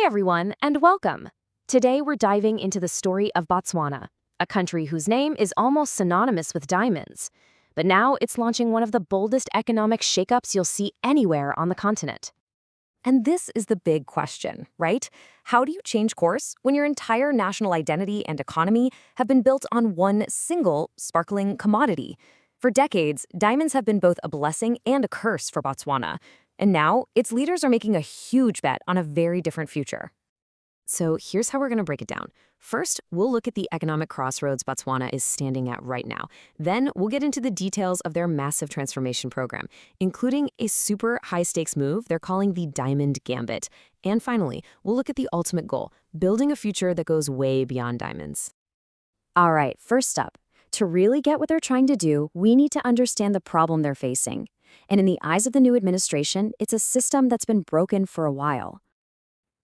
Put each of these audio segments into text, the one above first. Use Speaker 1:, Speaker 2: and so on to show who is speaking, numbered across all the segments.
Speaker 1: Hey everyone, and welcome! Today we're diving into the story of Botswana, a country whose name is almost synonymous with diamonds. But now it's launching one of the boldest economic shakeups you'll see anywhere on the continent. And this is the big question, right? How do you change course when your entire national identity and economy have been built on one single, sparkling commodity? For decades, diamonds have been both a blessing and a curse for Botswana. And now, its leaders are making a huge bet on a very different future. So here's how we're going to break it down. First, we'll look at the economic crossroads Botswana is standing at right now. Then we'll get into the details of their massive transformation program, including a super high-stakes move they're calling the Diamond Gambit. And finally, we'll look at the ultimate goal, building a future that goes way beyond diamonds. All right, first up, to really get what they're trying to do, we need to understand the problem they're facing. And in the eyes of the new administration, it's a system that's been broken for a while.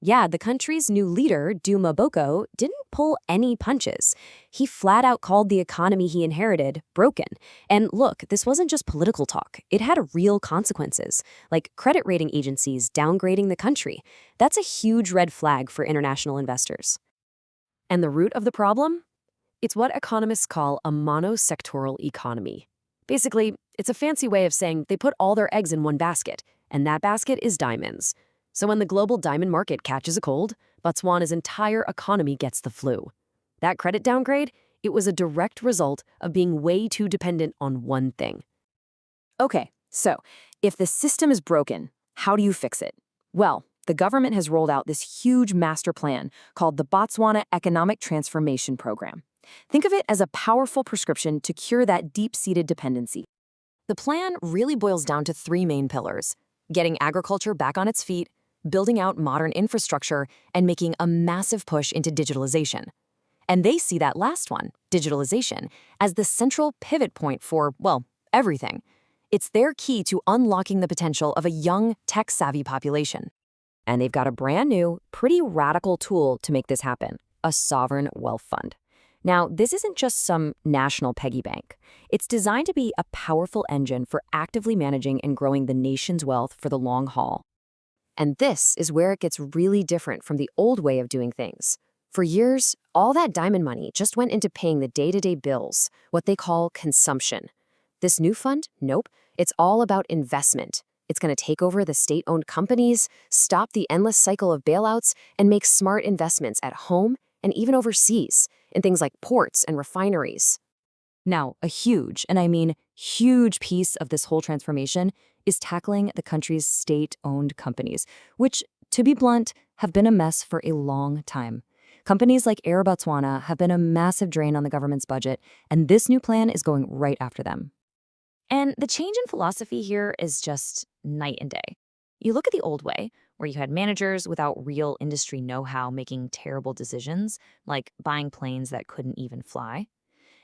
Speaker 1: Yeah, the country's new leader, Duma Boko, didn't pull any punches. He flat out called the economy he inherited broken. And look, this wasn't just political talk. It had real consequences, like credit rating agencies downgrading the country. That's a huge red flag for international investors. And the root of the problem? It's what economists call a mono-sectoral economy. Basically, it's a fancy way of saying they put all their eggs in one basket, and that basket is diamonds. So when the global diamond market catches a cold, Botswana's entire economy gets the flu. That credit downgrade, it was a direct result of being way too dependent on one thing. Okay, so if the system is broken, how do you fix it? Well, the government has rolled out this huge master plan called the Botswana Economic Transformation Program. Think of it as a powerful prescription to cure that deep-seated dependency. The plan really boils down to three main pillars: getting agriculture back on its feet, building out modern infrastructure, and making a massive push into digitalization. And they see that last one, digitalization, as the central pivot point for, well, everything. It's their key to unlocking the potential of a young, tech-savvy population. And they've got a brand new, pretty radical tool to make this happen: a sovereign wealth fund. Now, this isn't just some national piggy bank. It's designed to be a powerful engine for actively managing and growing the nation's wealth for the long haul. And this is where it gets really different from the old way of doing things. For years, all that diamond money just went into paying the day-to-day bills, what they call consumption. This new fund? Nope. It's all about investment. It's going to take over the state-owned companies, stop the endless cycle of bailouts, and make smart investments at home and even overseas, in things like ports and refineries. Now, a huge, and I mean huge piece of this whole transformation is tackling the country's state-owned companies, which, to be blunt, have been a mess for a long time. Companies like Air Botswana have been a massive drain on the government's budget, and this new plan is going right after them. And the change in philosophy here is just night and day. You look at the old way, where you had managers without real industry know-how making terrible decisions, like buying planes that couldn't even fly.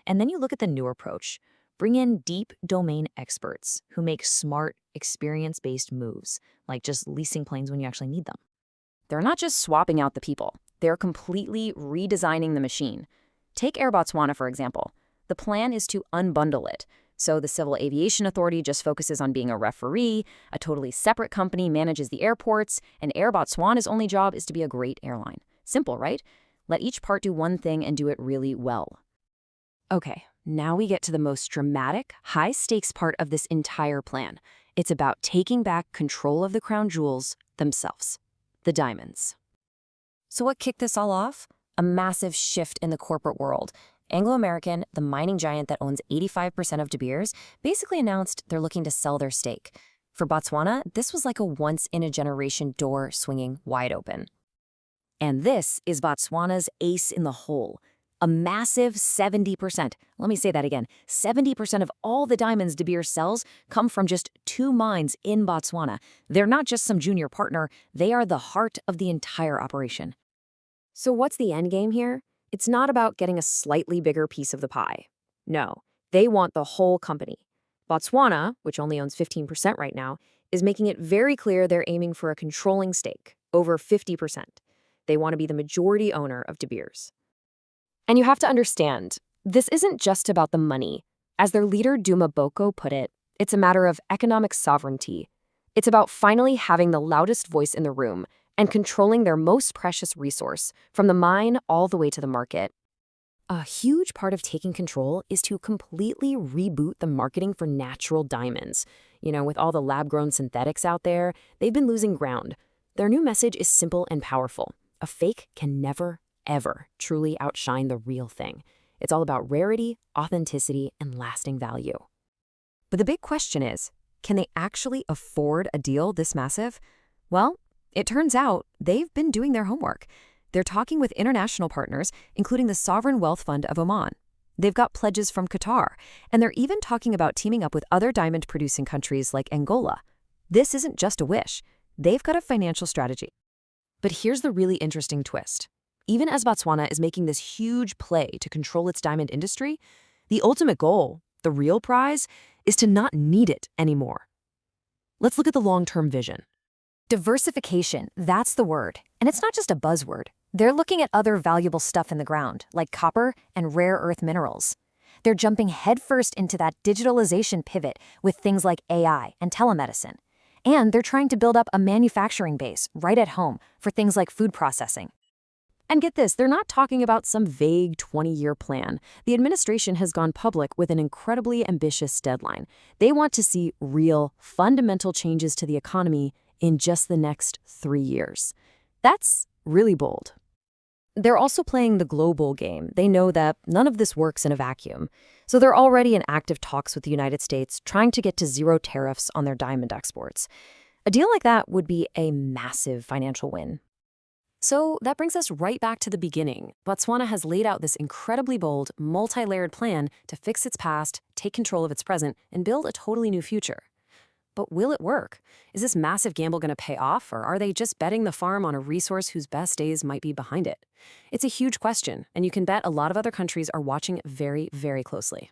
Speaker 1: And then you look at the new approach. Bring in deep domain experts who make smart, experience-based moves, like just leasing planes when you actually need them. They're not just swapping out the people. They're completely redesigning the machine. Take Air Botswana, for example. The plan is to unbundle it. So the Civil Aviation Authority just focuses on being a referee, a totally separate company manages the airports, and Air Botswana's only job is to be a great airline. Simple, right? Let each part do one thing and do it really well. Okay, now we get to the most dramatic, high-stakes part of this entire plan. It's about taking back control of the crown jewels themselves, the diamonds. So what kicked this all off? A massive shift in the corporate world. Anglo American, the mining giant that owns 85% of De Beers, basically announced they're looking to sell their stake. For Botswana, this was like a once-in-a-generation door swinging wide open. And this is Botswana's ace in the hole. A massive 70%. Let me say that again. 70% of all the diamonds De Beers sells come from just two mines in Botswana. They're not just some junior partner. They are the heart of the entire operation. So what's the end game here? It's not about getting a slightly bigger piece of the pie. No, they want the whole company. Botswana, which only owns 15% right now, is making it very clear they're aiming for a controlling stake, over 50%. They want to be the majority owner of De Beers. And you have to understand, this isn't just about the money. As their leader Duma Boko put it, it's a matter of economic sovereignty. It's about finally having the loudest voice in the room and controlling their most precious resource, from the mine all the way to the market. A huge part of taking control is to completely reboot the marketing for natural diamonds. With all the lab-grown synthetics out there, they've been losing ground. Their new message is simple and powerful. A fake can never, ever truly outshine the real thing. It's all about rarity, authenticity, and lasting value. But the big question is, can they actually afford a deal this massive? Well, it turns out they've been doing their homework. They're talking with international partners, including the Sovereign Wealth Fund of Oman. They've got pledges from Qatar, and they're even talking about teaming up with other diamond-producing countries like Angola. This isn't just a wish. They've got a financial strategy. But here's the really interesting twist. Even as Botswana is making this huge play to control its diamond industry, the ultimate goal, the real prize, is to not need it anymore. Let's look at the long-term vision. Diversification, that's the word. And it's not just a buzzword. They're looking at other valuable stuff in the ground, like copper and rare earth minerals. They're jumping headfirst into that digitalization pivot with things like AI and telemedicine. And they're trying to build up a manufacturing base right at home for things like food processing. And get this, they're not talking about some vague 20-year plan. The administration has gone public with an incredibly ambitious deadline. They want to see real, fundamental changes to the economy in just the next 3 years. That's really bold. They're also playing the global game. They know that none of this works in a vacuum. So they're already in active talks with the United States, trying to get to zero tariffs on their diamond exports. A deal like that would be a massive financial win. So that brings us right back to the beginning. Botswana has laid out this incredibly bold, multi-layered plan to fix its past, take control of its present, and build a totally new future. But will it work? Is this massive gamble going to pay off, or are they just betting the farm on a resource whose best days might be behind it? It's a huge question, and you can bet a lot of other countries are watching it very, very closely.